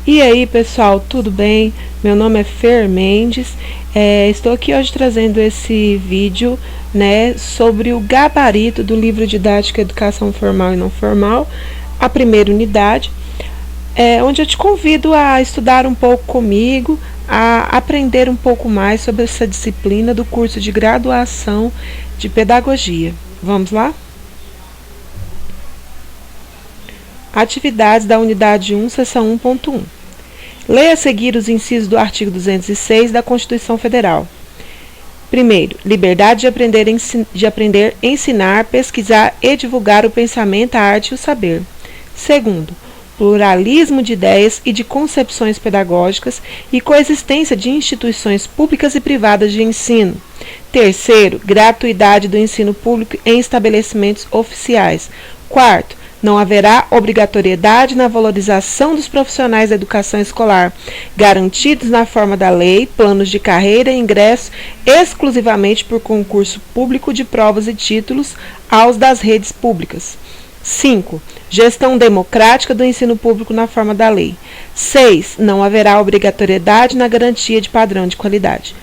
E aí, pessoal, tudo bem? Meu nome é Fer Mendes. Estou aqui hoje trazendo esse vídeo, sobre o gabarito do livro didático Educação Formal e Não Formal, a primeira unidade, onde eu te convido a estudar um pouco comigo, a aprender um pouco mais sobre essa disciplina do curso de graduação de Pedagogia. Vamos lá? Atividades da unidade 1, seção 1.1. Leia a seguir os incisos do artigo 206 da Constituição Federal. Primeiro, liberdade de aprender, ensinar, pesquisar e divulgar o pensamento, a arte e o saber. Segundo, pluralismo de ideias e de concepções pedagógicas e coexistência de instituições públicas e privadas de ensino. Terceiro, gratuidade do ensino público em estabelecimentos oficiais. Quarto, não haverá obrigatoriedade na valorização dos profissionais da educação escolar, garantidos na forma da lei, planos de carreira e ingresso exclusivamente por concurso público de provas e títulos aos das redes públicas. 5. Gestão democrática do ensino público na forma da lei. 6. Não haverá obrigatoriedade na garantia de padrão de qualidade.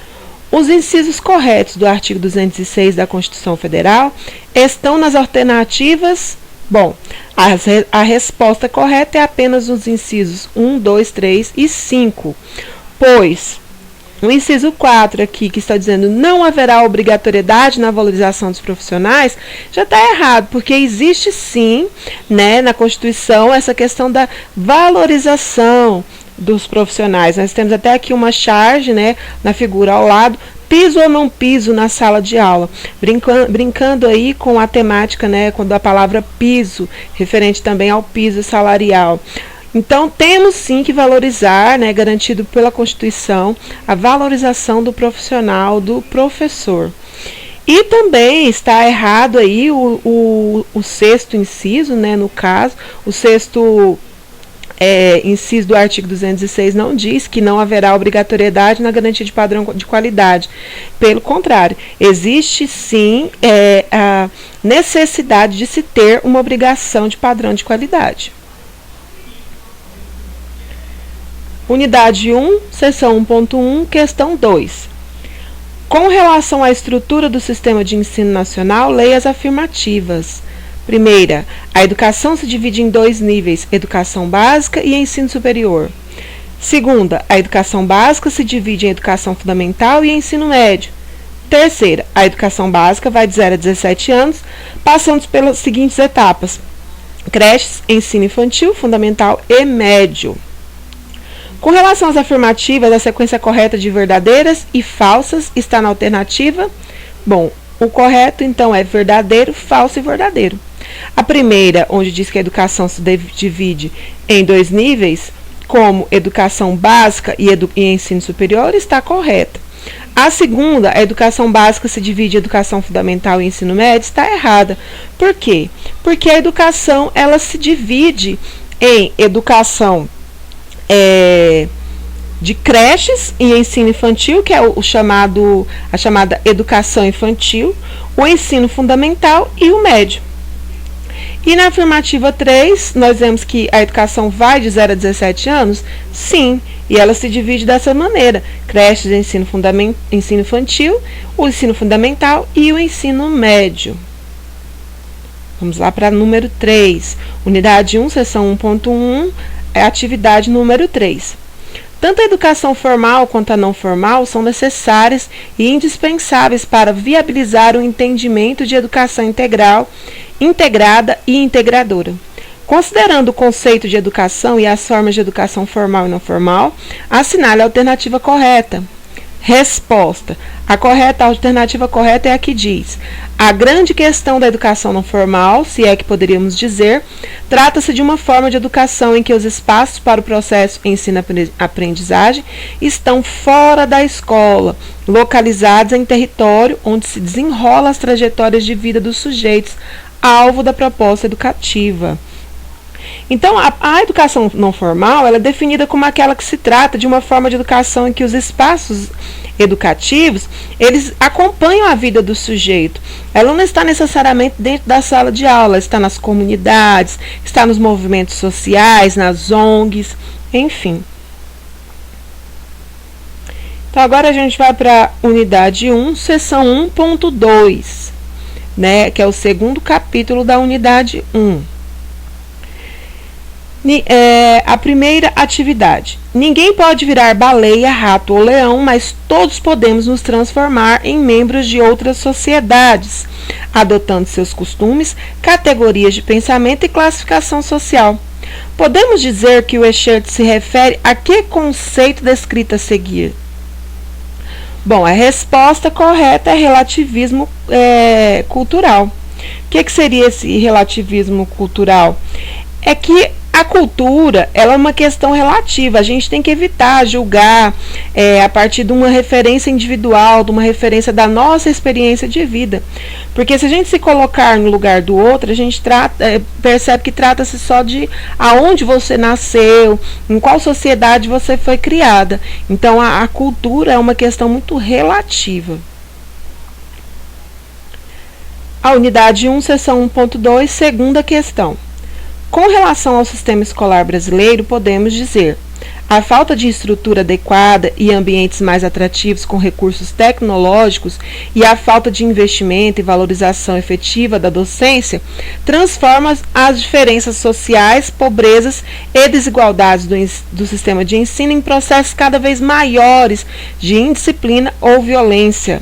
Os incisos corretos do artigo 206 da Constituição Federal estão nas alternativas. Bom, a resposta correta é apenas os incisos 1, 2, 3 e 5, pois o inciso 4 aqui, que está dizendo não haverá obrigatoriedade na valorização dos profissionais, já está errado, porque existe sim, na Constituição, essa questão da valorização dos profissionais. Nós temos até aqui uma charge, na figura ao lado, piso ou não piso na sala de aula, brincando aí com a temática, da palavra piso, referente também ao piso salarial. Então, temos sim que valorizar, garantido pela Constituição, a valorização do profissional, do professor. E também está errado aí o sexto inciso, no caso, o sexto inciso do artigo 206 não diz que não haverá obrigatoriedade na garantia de padrão de qualidade. Pelo contrário, existe sim a necessidade de se ter uma obrigação de padrão de qualidade. Unidade 1, seção 1.1, questão 2. Com relação à estrutura do sistema de ensino nacional, leia as afirmativas. Primeira, a educação se divide em dois níveis, educação básica e ensino superior. Segunda, a educação básica se divide em educação fundamental e ensino médio. Terceira, a educação básica vai de 0 a 17 anos, passando pelas seguintes etapas: creches, ensino infantil, fundamental e médio. Com relação às afirmativas, a sequência correta de verdadeiras e falsas está na alternativa. Bom, o correto então é verdadeiro, falso e verdadeiro. A primeira, onde diz que a educação se divide em dois níveis, como educação básica e ensino superior, está correta. A segunda, a educação básica se divide em educação fundamental e ensino médio, está errada. Por quê? Porque a educação ela se divide em educação de creches e ensino infantil, que é a chamada educação infantil, o ensino fundamental e o médio. E na afirmativa 3, nós vemos que a educação vai de 0 a 17 anos? Sim, e ela se divide dessa maneira: creches, ensino infantil, o ensino fundamental e o ensino médio. Vamos lá para número 3, unidade 1, seção 1.1, atividade número 3. Tanto a educação formal quanto a não formal são necessárias e indispensáveis para viabilizar o entendimento de educação integral, integrada e integradora. Considerando o conceito de educação e as formas de educação formal e não formal, assinale a alternativa correta. Resposta: a alternativa correta é a que diz: a grande questão da educação não formal, se é que poderíamos dizer, trata-se de uma forma de educação em que os espaços para o processo ensino-aprendizagem estão fora da escola, localizados em território onde se desenrolam as trajetórias de vida dos sujeitos, alvo da proposta educativa. Então, a educação não formal ela é definida como aquela que se trata de uma forma de educação em que os espaços educativos, eles acompanham a vida do sujeito. Ela não está necessariamente dentro da sala de aula, está nas comunidades, está nos movimentos sociais, nas ONGs, enfim. Então, agora a gente vai para a unidade 1, seção 1.2, né, que é o segundo capítulo da unidade 1. A primeira atividade. Ninguém pode virar baleia, rato ou leão, mas todos podemos nos transformar em membros de outras sociedades, adotando seus costumes, categorias de pensamento e classificação social. Podemos dizer que o Echert se refere a que conceito descrito a seguir? Bom, a resposta correta é relativismo cultural. O que seria esse relativismo cultural? É que a cultura ela é uma questão relativa, a gente tem que evitar julgar a partir de uma referência individual, de uma referência da nossa experiência de vida. Porque se a gente se colocar no lugar do outro, a gente percebe que trata-se só de aonde você nasceu, em qual sociedade você foi criada. Então a cultura é uma questão muito relativa. A unidade 1, seção 1.2, segunda questão. Com relação ao sistema escolar brasileiro, podemos dizer: a falta de estrutura adequada e ambientes mais atrativos com recursos tecnológicos e a falta de investimento e valorização efetiva da docência transforma as diferenças sociais, pobrezas e desigualdades do sistema de ensino em processos cada vez maiores de indisciplina ou violência.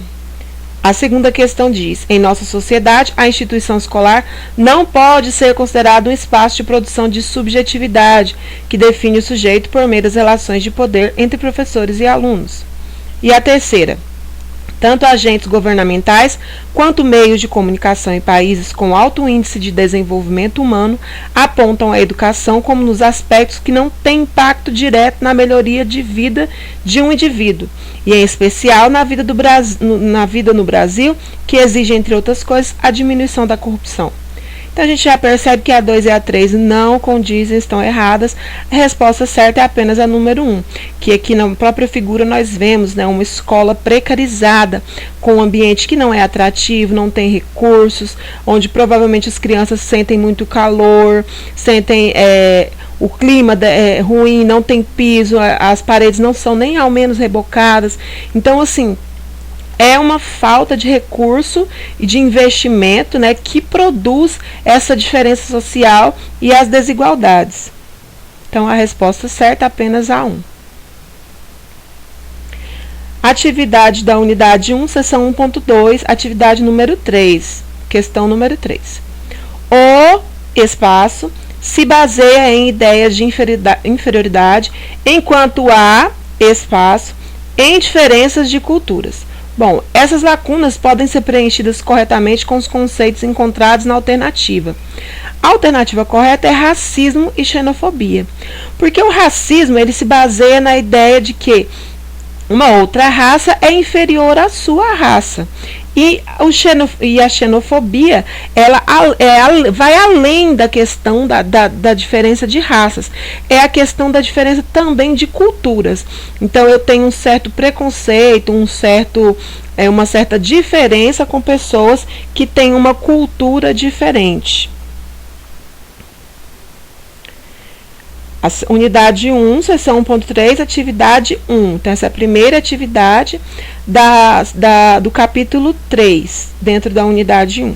A segunda questão diz: em nossa sociedade, a instituição escolar não pode ser considerada um espaço de produção de subjetividade, que define o sujeito por meio das relações de poder entre professores e alunos. E a terceira: tanto agentes governamentais quanto meios de comunicação em países com alto índice de desenvolvimento humano apontam a educação como nos aspectos que não têm impacto direto na melhoria de vida de um indivíduo, e em especial na vida no Brasil, que exige, entre outras coisas, a diminuição da corrupção. Então a gente já percebe que a 2 e a 3 não condizem, estão erradas. A resposta certa é apenas a número 1, que aqui na própria figura nós vemos, né, uma escola precarizada, com um ambiente que não é atrativo, não tem recursos, onde provavelmente as crianças sentem muito calor, sentem o clima ruim, não tem piso, as paredes não são nem ao menos rebocadas. Então, assim, é uma falta de recurso e de investimento, né, que produz essa diferença social e as desigualdades. Então, a resposta certa é apenas a 1. Atividade da unidade 1, seção 1.2, atividade número 3, questão número 3. O espaço se baseia em ideias de inferioridade, enquanto há espaço em diferenças de culturas. Bom, essas lacunas podem ser preenchidas corretamente com os conceitos encontrados na alternativa. A alternativa correta é racismo e xenofobia, porque o racismo ele se baseia na ideia de que uma outra raça é inferior à sua raça. E a xenofobia ela vai além da questão da diferença de raças. É a questão da diferença também de culturas. Então eu tenho um certo preconceito, uma certa diferença com pessoas que têm uma cultura diferente. A unidade 1, seção 1.3, atividade 1. Então, essa é a primeira atividade do capítulo 3, dentro da unidade 1.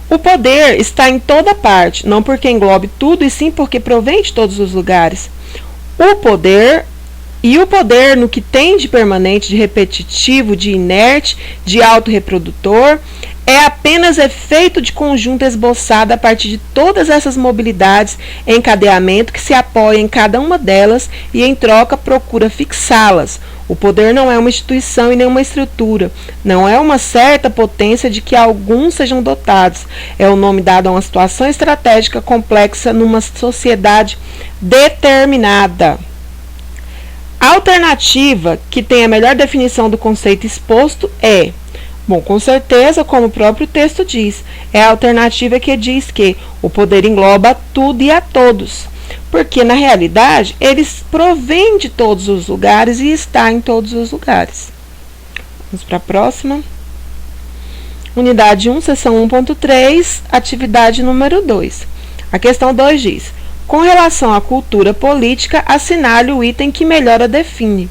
O poder está em toda parte, não porque englobe tudo, e sim porque provém de todos os lugares. O poder no que tem de permanente, de repetitivo, de inerte, de autorreprodutor, é apenas efeito de conjunto esboçado a partir de todas essas mobilidades, encadeamento que se apoia em cada uma delas e, em troca, procura fixá-las. O poder não é uma instituição e nem uma estrutura, não é uma certa potência de que alguns sejam dotados. É o nome dado a uma situação estratégica complexa numa sociedade determinada. A alternativa, que tem a melhor definição do conceito exposto, é: Bom, com certeza, como o próprio texto diz, é a alternativa que diz que o poder engloba tudo e a todos, porque na realidade eles provêm de todos os lugares e está em todos os lugares. Vamos para a próxima. Unidade 1, seção 1.3, atividade número 2. A questão 2 diz: com relação à cultura política, assinale o item que melhor a define.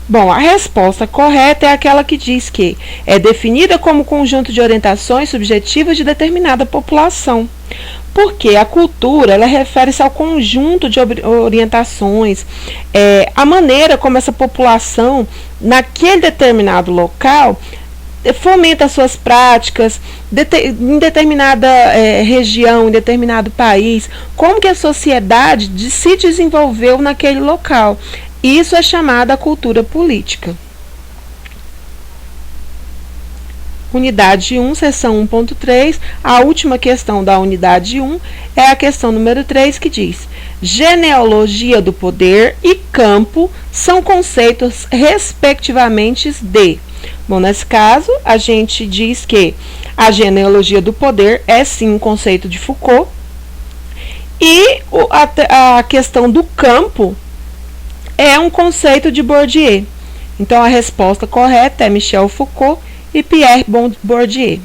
Bom, a resposta correta é aquela que diz que é definida como conjunto de orientações subjetivas de determinada população. Porque a cultura, ela refere-se ao conjunto de orientações, a maneira como essa população, naquele determinado local, fomenta suas práticas, em determinada região, em determinado país, como que a sociedade se desenvolveu naquele local. Isso é chamada cultura política. Unidade 1, seção 1.3, a última questão da unidade 1 é a questão número 3, que diz: genealogia do poder e campo são conceitos respectivamente de. Bom, nesse caso, a gente diz que a genealogia do poder é sim um conceito de Foucault e a questão do campo é um conceito de Bourdieu. Então, a resposta correta é Michel Foucault e Pierre Bourdieu.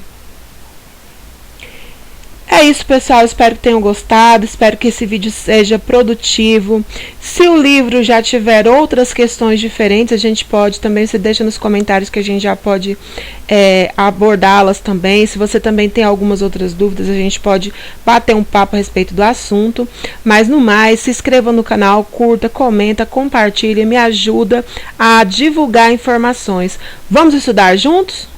É isso, pessoal. Espero que tenham gostado. Espero que esse vídeo seja produtivo. Se o livro já tiver outras questões diferentes, a gente pode também, você deixa nos comentários que a gente já pode abordá-las também. Se você também tem algumas outras dúvidas, a gente pode bater um papo a respeito do assunto. Mas no mais, se inscreva no canal, curta, comenta, compartilha, me ajuda a divulgar informações. Vamos estudar juntos?